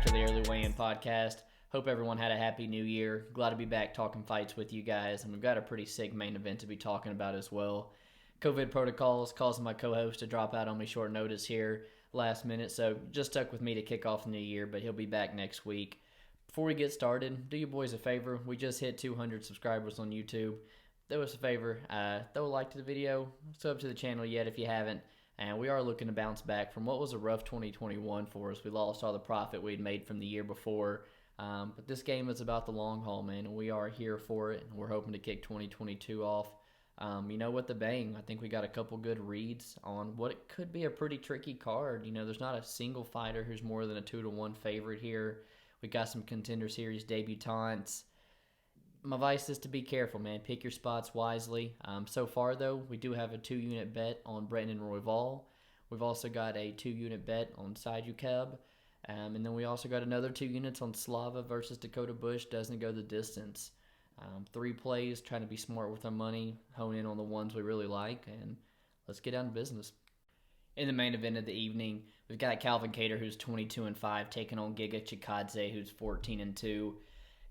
to the Early Weigh-In Podcast. Hope everyone had a happy new year. Glad to be back talking fights with you guys, and we've got a pretty sick main event to be talking about as well. COVID protocols causing my co-host to drop out on me short notice here last minute, so just stuck with me to kick off the new year, but he'll be back next week. Before we get started, do you boys a favor. We just hit 200 subscribers on YouTube. Do us a favor, throw a like to the video, sub to the channel yet if you haven't. And we are looking to bounce back from what was a rough 2021 for us. We lost all the profit we'd made from the year before. But this game is about the long haul, man, and we are here for it. And we're hoping to kick 2022 off, with a bang. I think we got a couple good reads on what could be a pretty tricky card. There's not a single fighter who's more than a 2-1 favorite here. We got some Contender Series debutantes. My advice is to be careful, man. Pick your spots wisely. So far, though, we do have a 2-unit bet on Brent and Royval. We've also got a 2-unit bet on Saidyokub. And then we also got another 2 units on Slava versus Dakota Bush. Doesn't go the distance. 3 plays, trying to be smart with our money, hone in on the ones we really like, and let's get down to business. In the main event of the evening, we've got Calvin Kattar, who's 22-5, taking on Giga Chikadze, who's 14-2.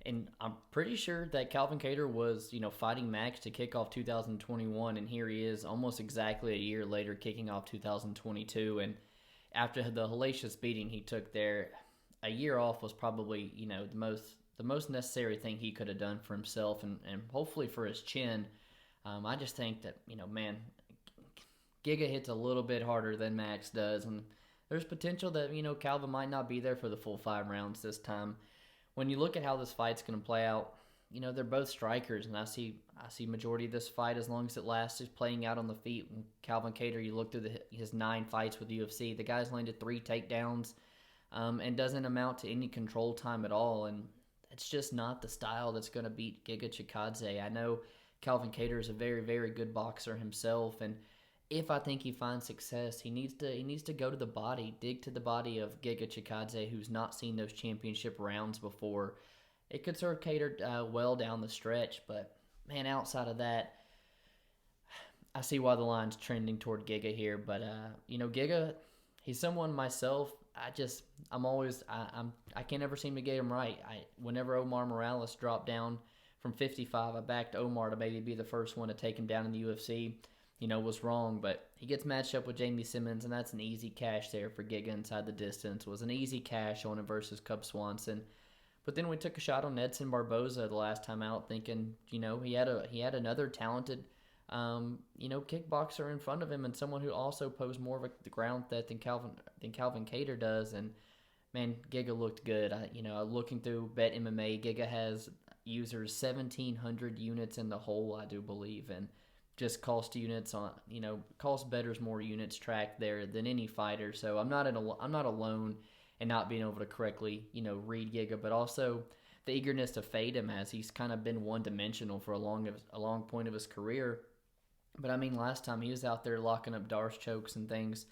And I'm pretty sure that Calvin Kattar was, fighting Max to kick off 2021, and here he is almost exactly a year later kicking off 2022. And after the hellacious beating he took there, a year off was probably, the most necessary thing he could have done for himself and hopefully for his chin. I just think that, Giga hits a little bit harder than Max does, and there's potential that, Calvin might not be there for the full 5 rounds this time. When you look at how this fight's going to play out, they're both strikers, and I see majority of this fight, as long as it lasts, is playing out on the feet. When Calvin Kattar, you look through his 9 fights with the UFC, the guy's landed 3 takedowns and doesn't amount to any control time at all, and it's just not the style that's going to beat Giga Chikadze. I know Calvin Kattar is a very, very good boxer himself, and if I think he finds success, he needs to go to the body, dig to the body of Giga Chikadze, who's not seen those championship rounds before. It could serve Kattar well down the stretch, but man, outside of that, I see why the line's trending toward Giga here. But Giga, he's someone myself. I can't ever seem to get him right. Whenever Omar Morales dropped down from 55, I backed Omar to maybe be the first one to take him down in the UFC. Was wrong, but he gets matched up with Jamie Simmons, and that's an easy cash there for Giga inside the distance. Was an easy cash on him versus Cub Swanson. But then we took a shot on Edson Barboza the last time out, thinking, he had another talented, kickboxer in front of him, and someone who also posed more of the ground threat than Calvin Kattar does. And man, Giga looked good. Looking through Bet MMA, Giga has users 1,700 units in the hole, I do believe, and just cost bettors more units tracked there than any fighter. So I'm not alone in not being able to correctly, read Giga, but also the eagerness to fade him, as he's kind of been one-dimensional for a long point of his career. But I mean, last time he was out there locking up Darce chokes and things,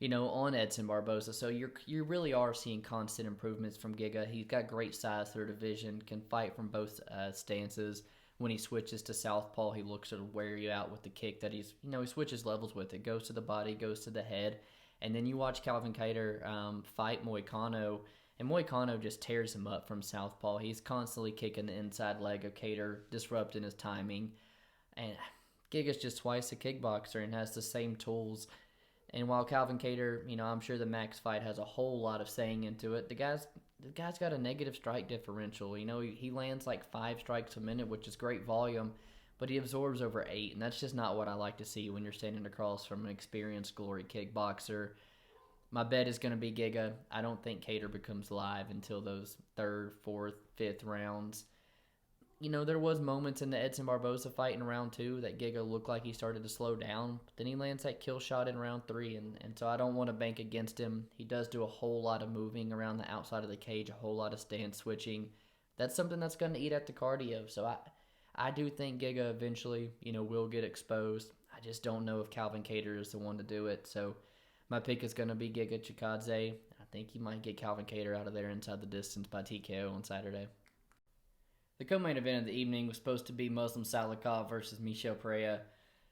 on Edson Barboza. So you really are seeing constant improvements from Giga. He's got great size for the division, can fight from both stances. When he switches to southpaw, he looks to wear you out with the kick that he switches levels with. It goes to the body, goes to the head. And then you watch Calvin Kattar fight Moicano, and Moicano just tears him up from southpaw. He's constantly kicking the inside leg of Kattar, disrupting his timing. And Giga's just twice a kickboxer and has the same tools. And while Calvin Kattar, I'm sure the Max fight has a whole lot of saying into it, the guy's got a negative strike differential. He lands like 5 strikes a minute, which is great volume, but he absorbs over 8, and that's just not what I like to see when you're standing across from an experienced glory kickboxer. My bet is going to be Giga. I don't think Kattar becomes live until those 3rd, 4th, 5th rounds. There was moments in the Edson Barboza fight in round 2 that Giga looked like he started to slow down. But then he lands that kill shot in round 3, and so I don't want to bank against him. He does do a whole lot of moving around the outside of the cage, a whole lot of stance switching. That's something that's going to eat at the cardio. So I do think Giga eventually, will get exposed. I just don't know if Calvin Kattar is the one to do it. So my pick is going to be Giga Chikadze. I think he might get Calvin Kattar out of there inside the distance by TKO on Saturday. The co-main event of the evening was supposed to be Muslim Saidyokub versus Michel Pereira.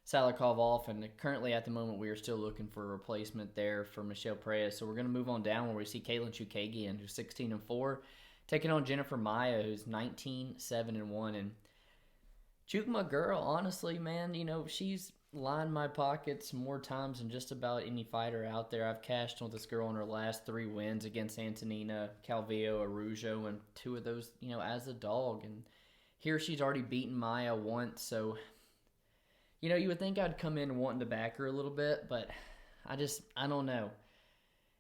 Salikov off, and currently at the moment we are still looking for a replacement there for Michelle Perez. So we're going to move on down where we see Katlyn Chookagian, who's 16-4, taking on Jennifer Maia, who's 19-7-1. And Chook, my girl, honestly, man, she's lined my pockets more times than just about any fighter out there. I've cashed on this girl in her last 3 wins against Antonina, Calvillo, Araujo, and 2 of those, as a dog. And here she's already beaten Maia once, so you would think I'd come in wanting to back her a little bit, but I don't know.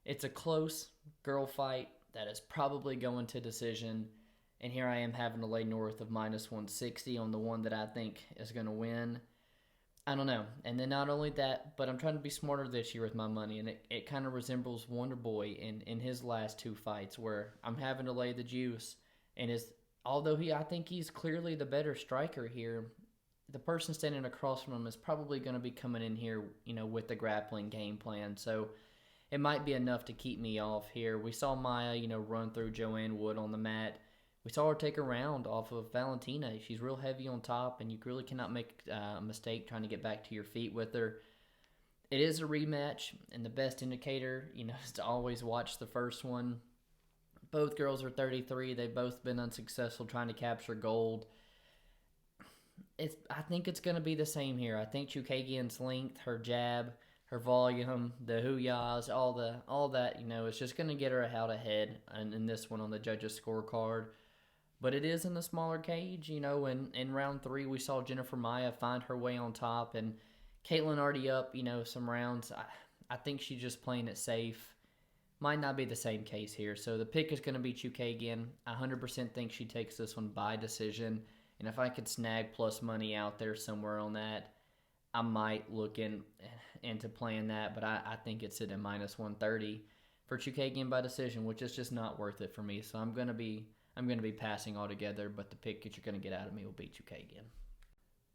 It's a close girl fight that is probably going to decision, and here I am having to lay north of -160 on the one that I think is going to win. I don't know. And then not only that, but I'm trying to be smarter this year with my money, and it kind of resembles Wonder Boy in his last 2 fights where I'm having to lay the juice, and although I think he's clearly the better striker here, the person standing across from him is probably going to be coming in here, with the grappling game plan. So it might be enough to keep me off here. We saw Maia, run through Joanne Wood on the mat. We saw her take a round off of Valentina. She's real heavy on top, and you really cannot make a mistake trying to get back to your feet with her. It is a rematch, and the best indicator, is to always watch the first one. Both girls are 33. They've both been unsuccessful trying to capture gold. I think it's going to be the same here. I think Chookagian's length, her jab, her volume, the hoo-yahs, all that, it's just going to get her out ahead in this one on the judges' scorecard. But it is in the smaller cage, in round 3 we saw Jennifer Maia find her way on top, and Katlyn already up, some rounds. I think she's just playing it safe. Might not be the same case here. So the pick is going to be Chookagian. I 100% think she takes this one by decision. And if I could snag plus money out there somewhere on that, I might look into playing that. But I think it's sitting at -130 for Chookagian by decision, which is just not worth it for me. So I'm gonna be passing altogether. But the pick that you're gonna get out of me will be Chookagian.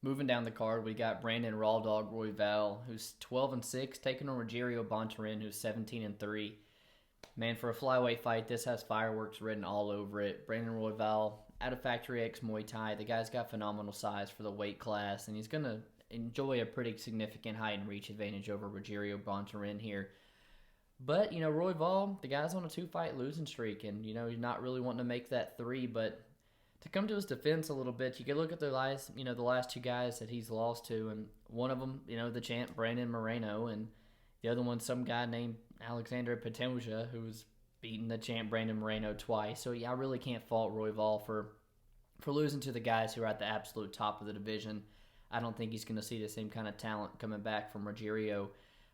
Moving down the card, we got Brandon Raw Dog Royval, who's 12-6, taking on Rogerio Bontorin, who's 17-3. Man, for a flyweight fight, this has fireworks written all over it. Brandon Royval, out of Factory X Muay Thai. The guy's got phenomenal size for the weight class, and he's going to enjoy a pretty significant height and reach advantage over Rogerio Bontorin here. But, Royval, the guy's on a 2-fight losing streak, and, he's not really wanting to make that 3, but to come to his defense a little bit, you can look at the last 2 guys that he's lost to, and one of them, the champ, Brandon Moreno, and the other one, some guy named Alexander Patoja, who was beaten the champ Brandon Moreno twice. So, I really can't fault Royval for losing to the guys who are at the absolute top of the division. I don't think he's going to see the same kind of talent coming back from Rogerio.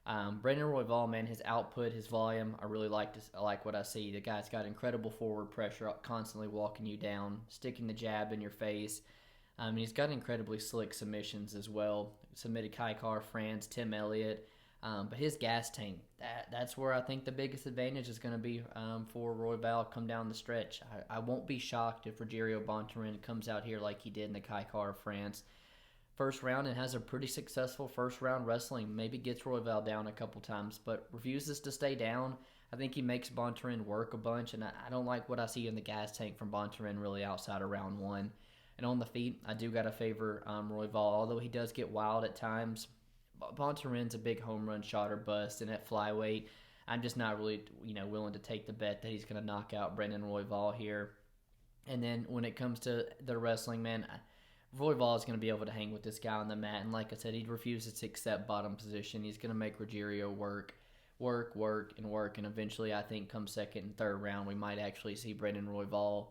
Brandon Royval, man, his output, his volume, I really like what I see. The guy's got incredible forward pressure, constantly walking you down, sticking the jab in your face. And he's got incredibly slick submissions as well. Submitted Kaikar, France, Tim Elliott. But his gas tank, that's where I think the biggest advantage is going to be for Royval come down the stretch. I won't be shocked if Rogerio Bontorin comes out here like he did in the Kaikar of France. First round and has a pretty successful first round wrestling. Maybe gets Royval down a couple times, but refuses to stay down. I think he makes Bontorin work a bunch, and I don't like what I see in the gas tank from Bontorin really outside of round 1. And on the feet, I do got to favor Royval, although he does get wild at times. Bontorin's a big home run shot or bust, and at flyweight, I'm just not really, willing to take the bet that he's going to knock out Brandon Royval here. And then when it comes to the wrestling, man, Royval is going to be able to hang with this guy on the mat, and like I said, he refuses to accept bottom position. He's going to make Rogerio work, and eventually, I think, come second and third round, we might actually see Brandon Royval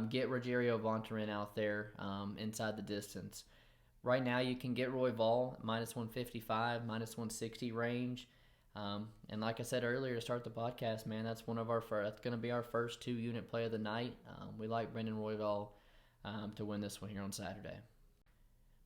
get Rogerio Bontorin out there inside the distance. Right now, you can get Royval -155, -160 range. And like I said earlier to start the podcast, man, that's going to be our first 2-unit play of the night. We like Brandon Royval to win this one here on Saturday.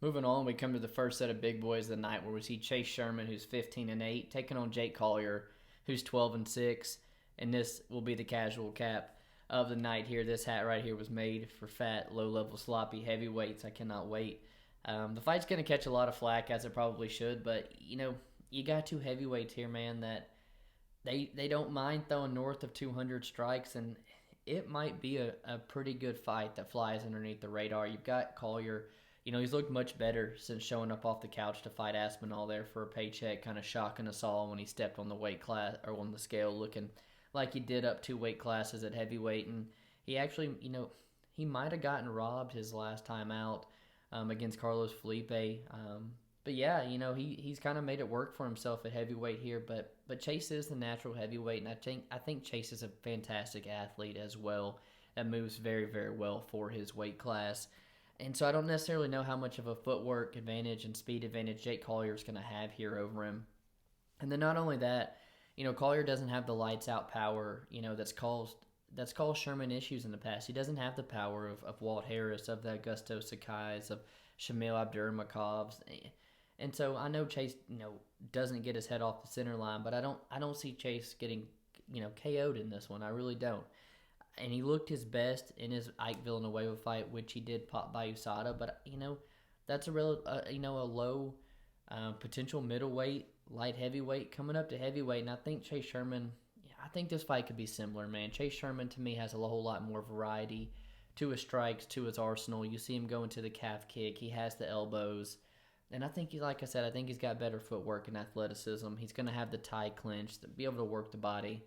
Moving on, we come to the first set of big boys of the night where we see Chase Sherman, who's 15-8, taking on Jake Collier, who's 12-6. And this will be the casual cap of the night here. This hat right here was made for fat, low-level, sloppy heavyweights. I cannot wait. The fight's going to catch a lot of flack, as it probably should, but, you got 2 heavyweights here, man, that they don't mind throwing north of 200 strikes, and it might be a pretty good fight that flies underneath the radar. You've got Collier, He's looked much better since showing up off the couch to fight Aspinall there for a paycheck, kind of shocking us all when he stepped on the weight class or on the scale, looking like he did up 2 weight classes at heavyweight. And he actually, he might have gotten robbed his last time out against Carlos Felipe. But yeah, he's kind of made it work for himself at heavyweight here. But Chase is the natural heavyweight, and I think Chase is a fantastic athlete as well that moves very, very well for his weight class. And so I don't necessarily know how much of a footwork advantage and speed advantage Jake Collier is going to have here over him. And then not only that, Collier doesn't have the lights out power, that's caused Sherman issues in the past. He doesn't have the power of Walt Harris, of the Augusto Sakai's, of Shamil Abdurakhmanov's. And so I know Chase, doesn't get his head off the center line, but I don't see Chase getting, KO'd in this one. I really don't. And he looked his best in his Ike Villanueva fight, which he did pop by USADA. But that's a low potential middleweight, light heavyweight coming up to heavyweight. And I think Chase Sherman, I think this fight could be similar, man. Chase Sherman to me has a whole lot more variety to his strikes, to his arsenal. You see him going to the calf kick. He has the elbows. And I think, like I said, I think he's got better footwork and athleticism. He's going to have the tie clinch, to be able to work the body.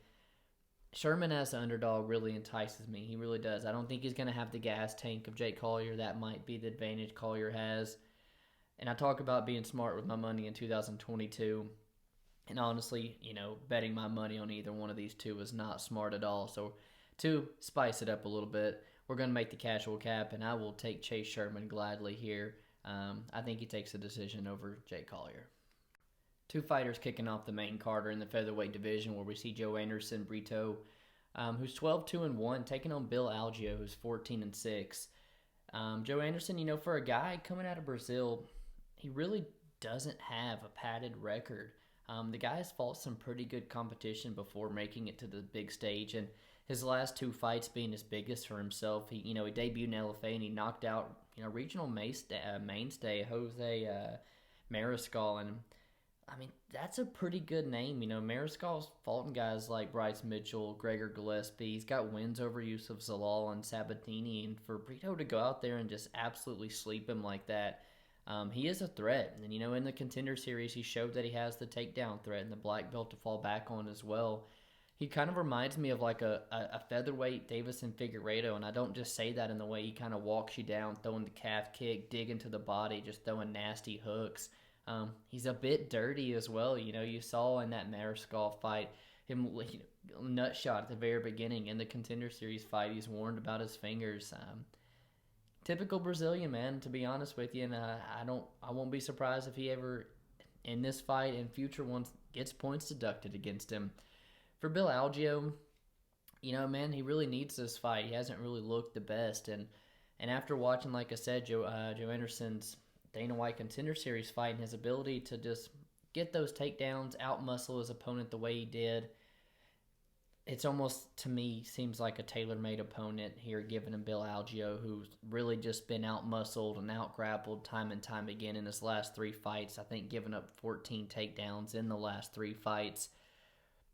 Sherman as the underdog really entices me. He really does. I don't think he's going to have the gas tank of Jake Collier. That might be the advantage Collier has. And I talk about being smart with my money in 2022. And honestly, betting my money on either one of these two is not smart at all. So to spice it up a little bit, we're going to make the casual cap, and I will take Chase Sherman gladly here. I think he takes a decision over Jake Collier. 2 fighters kicking off the main card are in the featherweight division, where we see Joanderson, Brito, who's 12-2-1, taking on Bill Algeo, who's 14-6. Joanderson, for a guy coming out of Brazil, he really doesn't have a padded record. The guy has fought some pretty good competition before making it to the big stage, and his last 2 fights being his biggest for himself. He debuted in LFA and he knocked out regional mainstay Jose Mariscal, and I mean, that's a pretty good name. Mariscal's fought guys like Bryce Mitchell, Gregor Gillespie. He's got wins over Yusuf Zalal and Sabatini. And for Brito to go out there and just absolutely sleep him like that, he is a threat. And, in the Contender Series, he showed that he has the takedown threat and the black belt to fall back on as well. He kind of reminds me of like a featherweight Davison Figueiredo, and I don't just say that in the way he kind of walks you down, throwing the calf kick, digging to the body, just throwing nasty hooks. He's a bit dirty as well. You saw in that Mariscal fight him nut shot at the very beginning. In the Contender Series fight, he's warned about his fingers. Typical Brazilian, man, to be honest with you, and I won't be surprised if he ever, in this fight and future ones, gets points deducted against him. For Bill Algeo, man, he really needs this fight. He hasn't really looked the best, and after watching, like I said, Joe Anderson's Dana White Contender Series fight and his ability to just get those takedowns, outmuscle his opponent the way he did, it's almost, to me, seems like a tailor-made opponent here, given him Bill Algeo, who's really just been outmuscled and outgrappled time and time again in his last 3 fights. I think giving up 14 takedowns in the last 3 fights.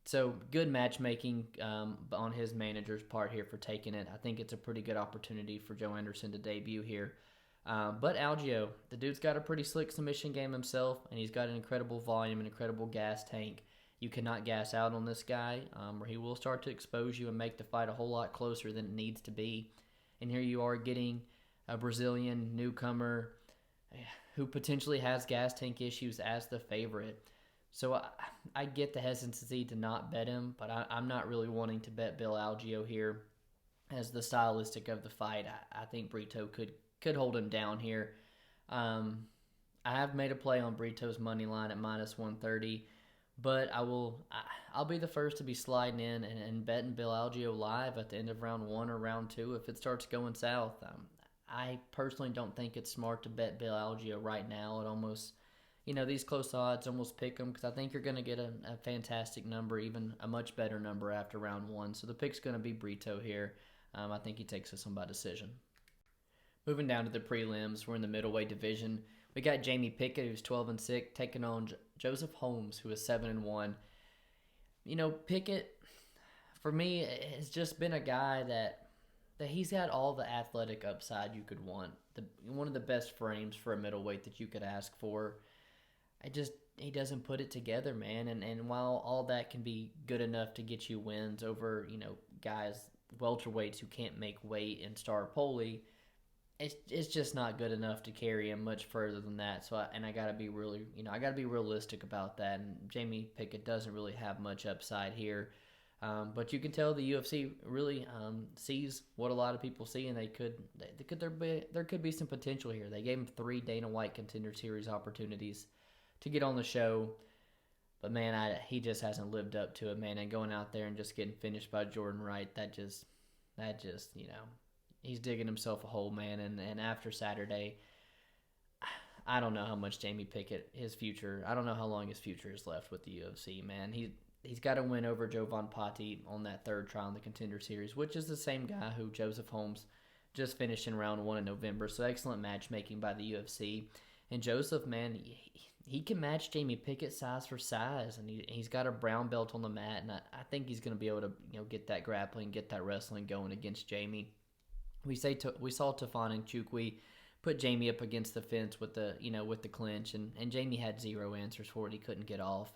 So good matchmaking on his manager's part here for taking it. I think it's a pretty good opportunity for Joanderson to debut here. But Algeo, the dude's got a pretty slick submission game himself, and he's got an incredible volume and incredible gas tank. You cannot gas out on this guy, or he will start to expose you and make the fight a whole lot closer than it needs to be. And here you are getting a Brazilian newcomer who potentially has gas tank issues as the favorite. So I get the hesitancy to not bet him, but I'm not really wanting to bet Bill Algeo here as the stylistic of the fight. I think Brito could hold him down here. I have made a play on Brito's money line at -130, but I'll be the first to be sliding in and betting Bill Algeo live at the end of round 1 or round 2 if it starts going south. I personally don't think it's smart to bet Bill Algeo right now. It almost, these close odds almost pick them, because I think you're going to get a fantastic number, even a much better number after round 1. So the pick's going to be Brito here. I think he takes this one by decision. Moving down to the prelims, we're in the middleweight division. We got Jamie Pickett, who's 12-6, taking on Joseph Holmes, who is 7-1. Pickett, for me, has just been a guy that that he's got all the athletic upside you could want. One of the best frames for a middleweight that you could ask for. He doesn't put it together, man. And while all that can be good enough to get you wins over, guys, welterweights who can't make weight in Star Poli, it's just not good enough to carry him much further than that. So I gotta be really, I gotta be realistic about that. And Jamie Pickett doesn't really have much upside here. But you can tell the UFC really sees what a lot of people see, and there could be some potential here. They gave him 3 Dana White Contender Series opportunities to get on the show, but man, he just hasn't lived up to it, man. And going out there and just getting finished by Jordan Wright, that just he's digging himself a hole, man. And after Saturday, I don't know how much Jamie Pickett, his future, I don't know how long his future is left with the UFC, man. He's got to win over Jovan Pati on that 3rd trial in the Contender Series, which is the same guy who Joseph Holmes just finished in round 1 in November. So excellent matchmaking by the UFC. And Joseph, man, he can match Jamie Pickett size for size, and he's got a brown belt on the mat, and I think he's going to be able to get that grappling, get that wrestling going against Jamie. We saw Tafon and Chookagian put Jamie up against the fence with the clinch, and Jamie had 0 answers for it. He couldn't get off.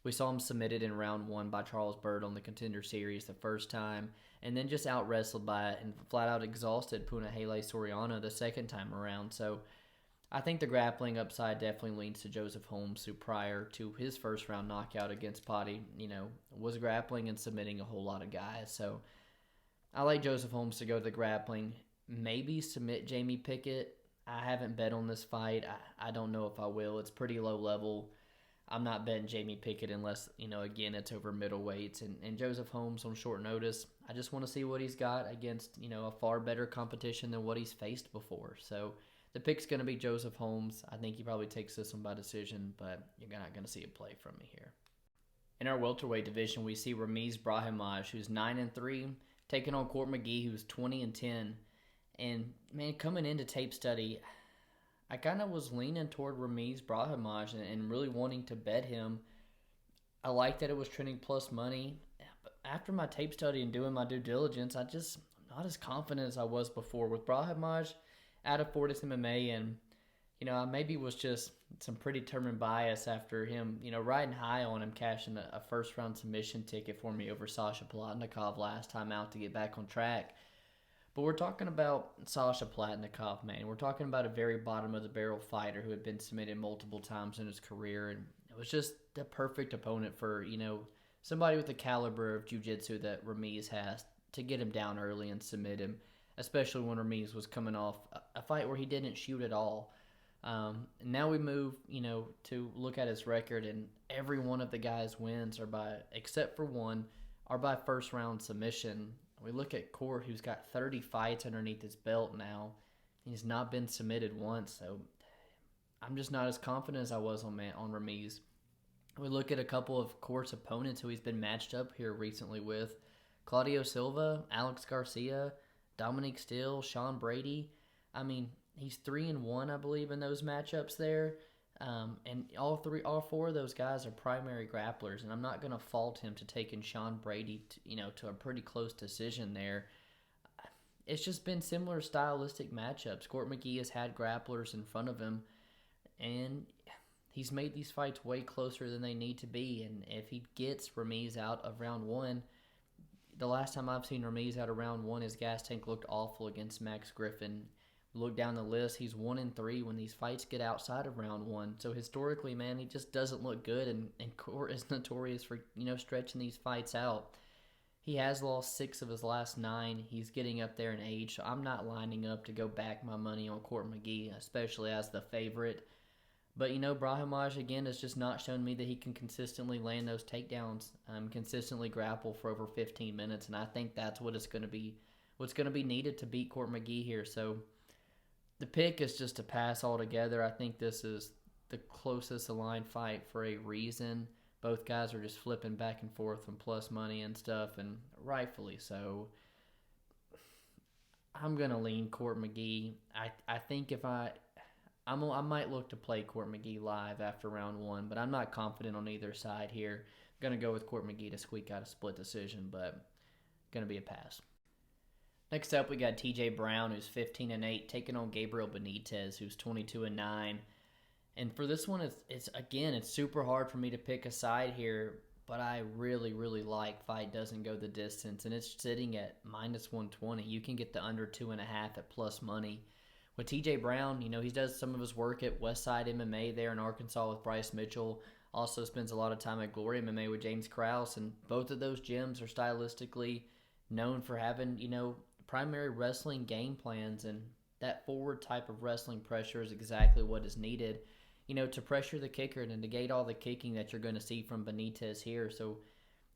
We saw him submitted in round 1 by Charles Byrd on the Contender Series the first time, and then just out-wrestled by and flat-out exhausted Punahele Soriano the second time around. So I think the grappling upside definitely leans to Joseph Holmes, who prior to his first-round knockout against Pati, was grappling and submitting a whole lot of guys. So I like Joseph Holmes to go to the grappling, maybe submit Jamie Pickett. I haven't bet on this fight. I don't know if I will. It's pretty low level. I'm not betting Jamie Pickett unless, again, it's over middleweights. And Joseph Holmes on short notice, I just want to see what he's got against, a far better competition than what he's faced before. So the pick's going to be Joseph Holmes. I think he probably takes this one by decision, but you're not going to see a play from me here. In our welterweight division, we see Ramiz Brahimaj, who's 9-3, taking on Court McGee, who's 20-10. And, man, coming into tape study, I kind of was leaning toward Ramiz Brahimaj and really wanting to bet him. I like that it was trending plus money. But after my tape study and doing my due diligence, I'm not as confident as I was before. With Brahimaj out of Fortis MMA, and, I maybe was just some predetermined bias after him, riding high on him, cashing a first-round submission ticket for me over Sasha Palatnikov last time out to get back on track. But we're talking about Sasha Palatnikov, man. We're talking about a very bottom-of-the-barrel fighter who had been submitted multiple times in his career, and it was just the perfect opponent for, somebody with the caliber of jiu-jitsu that Ramiz has to get him down early and submit him, especially when Ramiz was coming off a fight where he didn't shoot at all. Now we move, to look at his record, and every one of the guys' wins except for one, are by first-round submission. We look at Court, who's got 30 fights underneath his belt now. He's not been submitted once, so I'm just not as confident as I was on Ramiz. We look at a couple of Court's opponents who he's been matched up here recently with. Claudio Silva, Alex Garcia, Dominique Steele, Sean Brady. I mean, he's 3-1, I believe, in those matchups there. And all 4 of those guys are primary grapplers, and I'm not going to fault him to taking Sean Brady to a pretty close decision there. It's just been similar stylistic matchups. Court McGee has had grapplers in front of him, and he's made these fights way closer than they need to be. And if he gets Ramiz out of round 1, the last time I've seen Ramiz out of round 1, his gas tank looked awful against Max Griffin. Look down the list, he's 1-3 when these fights get outside of round 1. So historically, man, he just doesn't look good, and Court is notorious for, stretching these fights out. He has lost 6 of his last 9. He's getting up there in age, so I'm not lining up to go back my money on Court McGee, especially as the favorite. But, Brahimaj, again, has just not shown me that he can consistently land those takedowns, consistently grapple for over 15 minutes, and I think that's what it's going to be, what's going to be needed to beat Court McGee here. So the pick is just a pass altogether. I think this is the closest aligned fight for a reason. Both guys are just flipping back and forth and plus money and stuff, and rightfully so. I'm going to lean Court McGee. I think if I might look to play Court McGee live after round 1, but I'm not confident on either side here. I'm going to go with Court McGee to squeak out a split decision, but going to be a pass. Next up, we got TJ Brown, who's 15-8, taking on Gabriel Benitez, who's 22-9. And for this one, it's super hard for me to pick a side here, but I really, really like fight doesn't go the distance, and it's sitting at -120. You can get the under 2.5 at plus money. With TJ Brown, he does some of his work at Westside MMA there in Arkansas with Bryce Mitchell. Also spends a lot of time at Glory MMA with James Krause, and both of those gyms are stylistically known for having, primary wrestling game plans, and that forward type of wrestling pressure is exactly what is needed, to pressure the kicker and negate all the kicking that you're going to see from Benitez here. So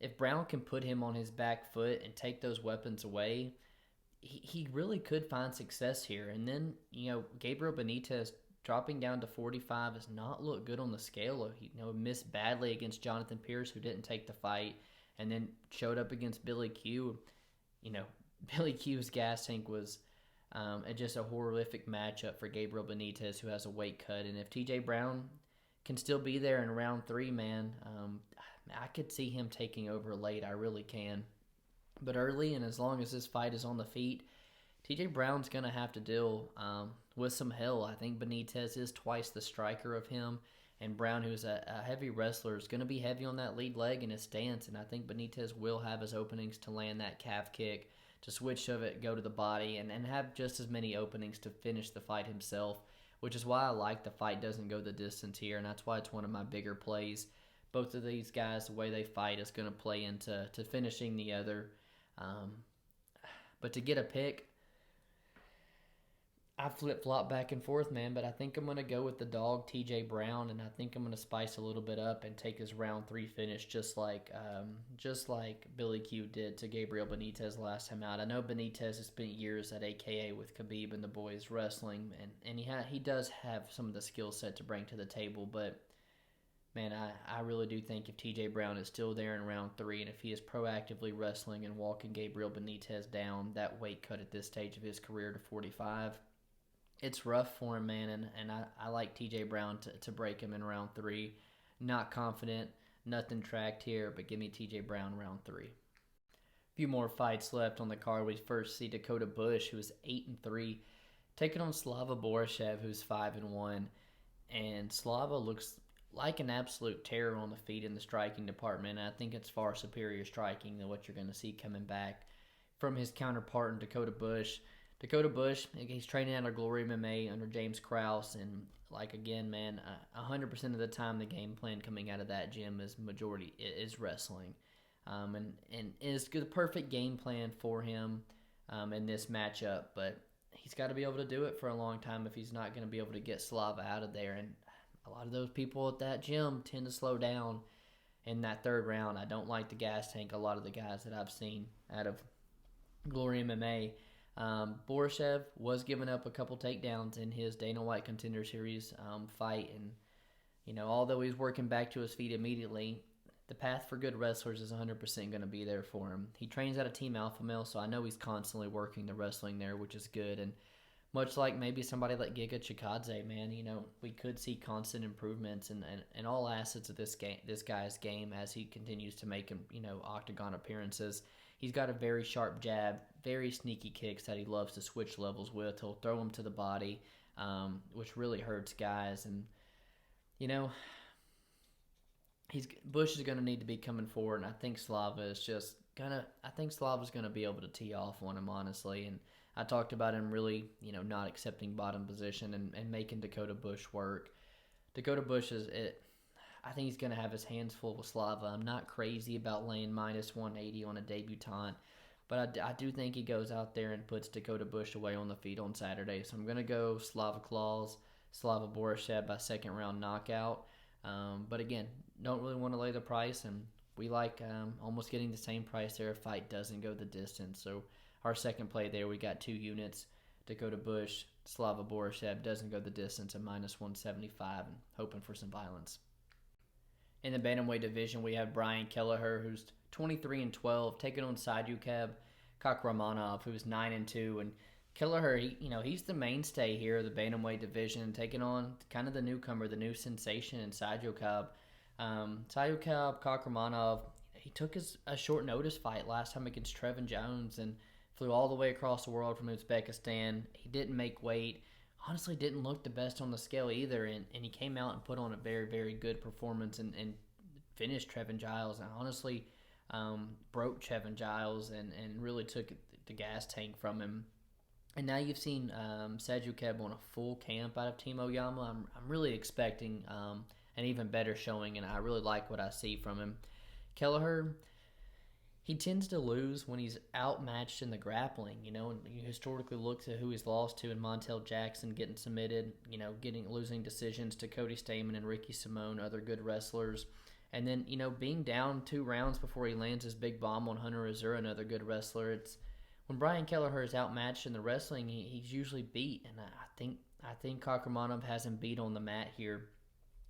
if Brown can put him on his back foot and take those weapons away, he really could find success here. And then, Gabriel Benitez dropping down to 45 does not look good on the scale. He missed badly against Jonathan Pierce, who didn't take the fight, and then showed up against Billy Q. Billy Q's gas tank was just a horrific matchup for Gabriel Benitez, who has a weight cut. And if TJ Brown can still be there in round 3, man, I could see him taking over late. I really can. But early, and as long as this fight is on the feet, TJ Brown's going to have to deal with some hell. I think Benitez is twice the striker of him, and Brown, who's a heavy wrestler, is going to be heavy on that lead leg in his stance, and I think Benitez will have his openings to land that calf kick, to switch of it, go to the body, and have just as many openings to finish the fight himself, which is why I like the fight doesn't go the distance here, and that's why it's one of my bigger plays. Both of these guys, the way they fight is going to play into finishing the other. But to get a pick, I flip-flop back and forth, man, but I think I'm going to go with the dog, TJ Brown, and I think I'm going to spice a little bit up and take his round 3 finish just like Billy Q did to Gabriel Benitez last time out. I know Benitez has spent years at AKA with Khabib and the boys wrestling, and he does have some of the skill set to bring to the table, but man, I really do think if TJ Brown is still there in round 3, and if he is proactively wrestling and walking Gabriel Benitez down that weight cut at this stage of his career to 45, it's rough for him, man, and I like TJ Brown to break him in round 3. Not confident, nothing tracked here, but give me TJ Brown round 3. A few more fights left on the card. We first see Dakota Bush, who is 8-3, taking on Slava Borshchev, who's 5-1, and Slava looks like an absolute terror on the feet in the striking department. I think it's far superior striking than what you're going to see coming back from his counterpart in Dakota Bush. Dakota Bush, he's training out of Glory MMA under James Krause, and again, man, 100% of the time the game plan coming out of that gym is wrestling, and it's the perfect game plan for him in this matchup. But he's got to be able to do it for a long time if he's not going to be able to get Slava out of there. And a lot of those people at that gym tend to slow down in that 3rd round. I don't like the gas tank. A lot of the guys that I've seen out of Glory MMA. Borshchev was giving up a couple takedowns in his Dana White Contender Series fight, and although he's working back to his feet immediately, the path for good wrestlers is 100% going to be there for him. He trains out of Team Alpha Male, so I know he's constantly working the wrestling there, which is good. And much like maybe somebody like Giga Chikadze, man, we could see constant improvements in all assets of this guy's game as he continues to make octagon appearances. He's got a very sharp jab, very sneaky kicks that he loves to switch levels with. He'll throw them to the body, which really hurts guys. And, Bush is going to need to be coming forward, and I think Slava's going to be able to tee off on him, honestly. And I talked about him really, not accepting bottom position and making Dakota Bush work. Dakota Bush I think he's going to have his hands full with Slava. I'm not crazy about laying -180 on a debutant, but I do think he goes out there and puts Dakota Bush away on the feet on Saturday. So I'm going to go Slava Claus, Slava Borshchev by 2nd round knockout. But again, don't really want to lay the price, and we like almost getting the same price there if fight doesn't go the distance. So our second play there, we got 2 units. Dakota Bush, Slava Borshchev doesn't go the distance at -175, and hoping for some violence. In the bantamweight division, we have Brian Kelleher, who's 23-12, taking on Saidyokub Kakhramanov, who's 9-2. And Kelleher, he's the mainstay here of the bantamweight division, taking on kind of the newcomer, the new sensation in Saidyokub. Saidyokub Kakhramanov, he took a short notice fight last time against Trevin Jones and Flew all the way across the world from Uzbekistan. He didn't make weight. Honestly, didn't look the best on the scale either. And he came out and put on a very, very good performance and finished Trevin Giles. And honestly, broke Trevin Giles and really took the gas tank from him. And now you've seen Saidyokub on a full camp out of Team Oyama. I'm really expecting an even better showing, and I really like what I see from him. Kelleher, he tends to lose when he's outmatched in the grappling, and you historically look to who he's lost to in Montel Jackson getting submitted, losing decisions to Cody Stamann and Ricky Simone, other good wrestlers. And then, being down 2 rounds before he lands his big bomb on Hunter Azura, another good wrestler. It's when Brian Kelleher is outmatched in the wrestling, he's usually beat, and I think Kakhramanov has him beat on the mat here.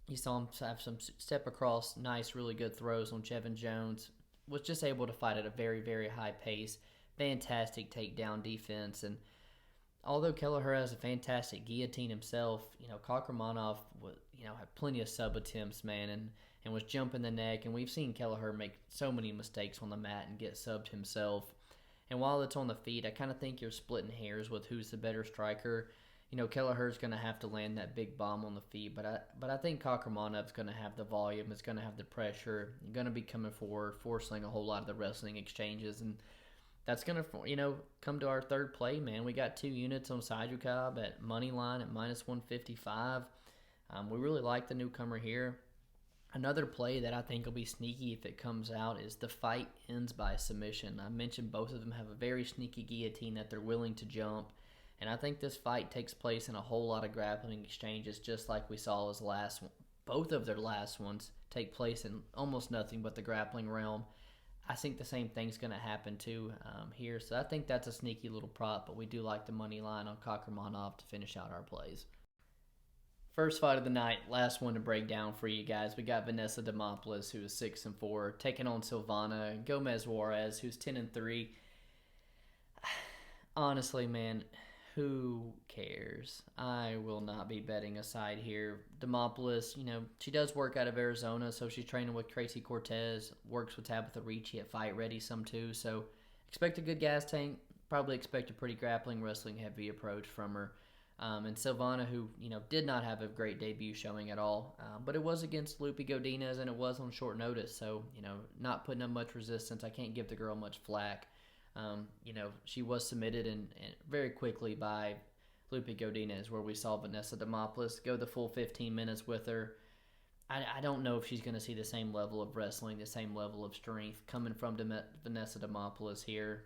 You saw him have some step across, nice, really good throws on Chevin Jones. Was just able to fight at a very, very high pace. Fantastic takedown defense. And although Kelleher has a fantastic guillotine himself, Kakhramanov had plenty of sub attempts, man, and was jumping the neck. And we've seen Kelleher make so many mistakes on the mat and get subbed himself. And while it's on the feet, I kind of think you're splitting hairs with who's the better striker. Kelleher's going to have to land that big bomb on the feet, but I think Kakhramonov's going to have the volume, is going to have the pressure, going to be coming forward, forcing a whole lot of the wrestling exchanges, and that's going to, come to our third play, man. We got 2 units on Saidyokub at money line at -155. We really like the newcomer here. Another play that I think will be sneaky if it comes out is the fight ends by submission. I mentioned both of them have a very sneaky guillotine that they're willing to jump. And I think this fight takes place in a whole lot of grappling exchanges, just like we saw his last one. Both of their last ones take place in almost nothing but the grappling realm. I think the same thing's going to happen too here. So I think that's a sneaky little prop, but we do like the money line on Kakhramanov to finish out our plays. First fight of the night, last one to break down for you guys. We got Vanessa Demopoulos, who is 6-4, taking on Silvana, Gomez Juarez, who's 10-3. Honestly, man, who cares? I will not be betting a side here. Demopoulos, she does work out of Arizona, so she's training with Tracy Cortez, works with Tabitha Ricci at Fight Ready some too, so expect a good gas tank, probably expect a pretty grappling, wrestling heavy approach from her. And Silvana, who, did not have a great debut showing at all, but it was against Lupe Godinez and it was on short notice, so, not putting up much resistance. I can't give the girl much flack. She was submitted and very quickly by Lupe Godinez, where we saw Vanessa Demopoulos go the full 15 minutes with her. I don't know if she's going to see the same level of wrestling, the same level of strength coming from Vanessa Demopoulos here.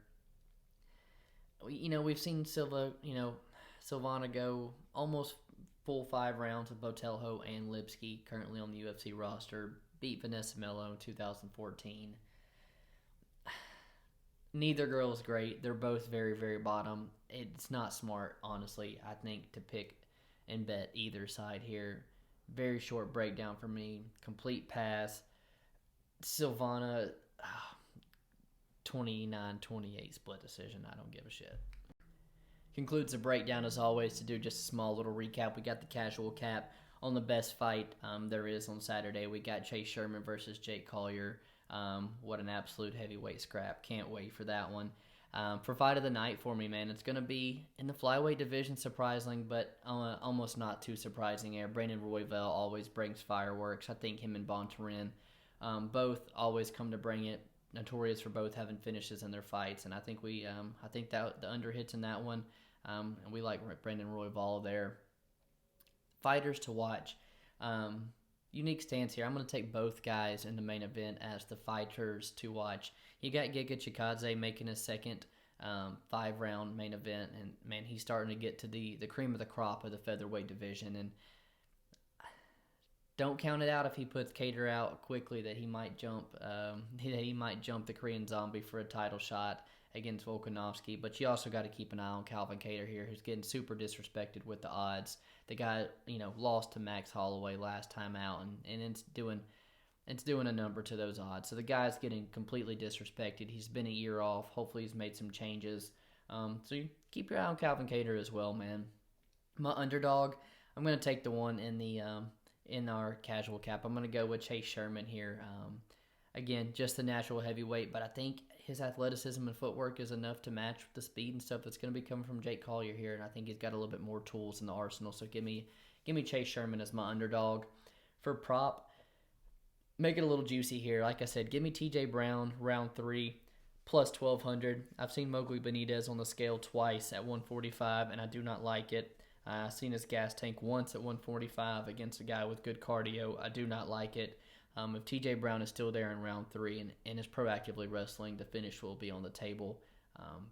We've seen Silvana go almost full 5 rounds with Botelho and Lipsky, currently on the UFC roster, beat Vanessa Melo in 2014. Neither girl is great. They're both very, very bottom. It's not smart, honestly, I think, to pick and bet either side here. Very short breakdown for me. Complete pass. Silvana, 29-28 split decision. I don't give a shit. Concludes the breakdown, as always, to do just a small little recap. We got the casual cap on the best fight there is on Saturday. We got Chase Sherman versus Jake Collier. What an absolute heavyweight scrap. Can't wait for that one. For fight of the night for me, man, it's going to be in the flyweight division, surprising, but almost not too surprising here. Brandon Royval always brings fireworks. I think him and Bontorin both always come to bring it. Notorious for both having finishes in their fights, and I think that the under hits in that one, and we like Brandon Royval there. Fighters to watch. Unique stance here. I'm going to take both guys in the main event as the fighters to watch. You got Giga Chikadze making his second 5-round main event, and man, he's starting to get to the cream of the crop of the featherweight division. And don't count it out if he puts Kattar out quickly that he might jump. The Korean Zombie for a title shot against Volkanovski. But you also got to keep an eye on Calvin Kattar here, who's getting super disrespected with the odds. The guy, lost to Max Holloway last time out, and it's doing a number to those odds. So the guy's getting completely disrespected. He's been a year off. Hopefully he's made some changes. So you keep your eye on Calvin Kattar as well, man. My underdog, I'm going to take the one in our casual cap. I'm going to go with Chase Sherman here. Again, just the natural heavyweight, but I think his athleticism and footwork is enough to match the speed and stuff that's going to be coming from Jake Collier here, and I think he's got a little bit more tools in the arsenal. So give me Chase Sherman as my underdog. For prop, make it a little juicy here. Like I said, give me TJ Brown round 3 plus 1,200. I've seen Mowgli Benitez on the scale twice at 145, and I do not like it. I've seen his gas tank once at 145 against a guy with good cardio. I do not like it. If TJ Brown is still there in round 3 and is proactively wrestling, the finish will be on the table.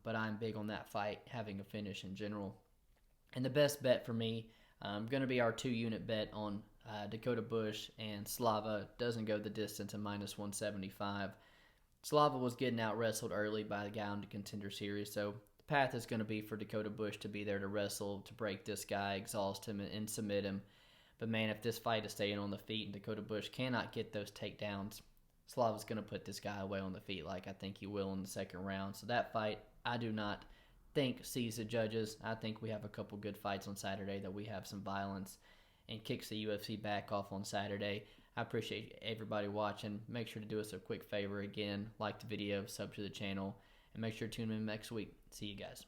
But I'm big on that fight having a finish in general. And the best bet for me, going to be our 2-unit bet on Dakota Bush and Slava. Doesn't go the distance at minus 175. Slava was getting out wrestled early by the guy on the Contender Series, so the path is going to be for Dakota Bush to be there to wrestle, to break this guy, exhaust him, and submit him. But man, if this fight is staying on the feet and Dakota Bush cannot get those takedowns, Slava's going to put this guy away on the feet like I think he will in the second round. So that fight, I do not think sees the judges. I think we have a couple good fights on Saturday, that we have some violence and kicks the UFC back off on Saturday. I appreciate everybody watching. Make sure to do us a quick favor again. Like the video, sub to the channel, and make sure to tune in next week. See you guys.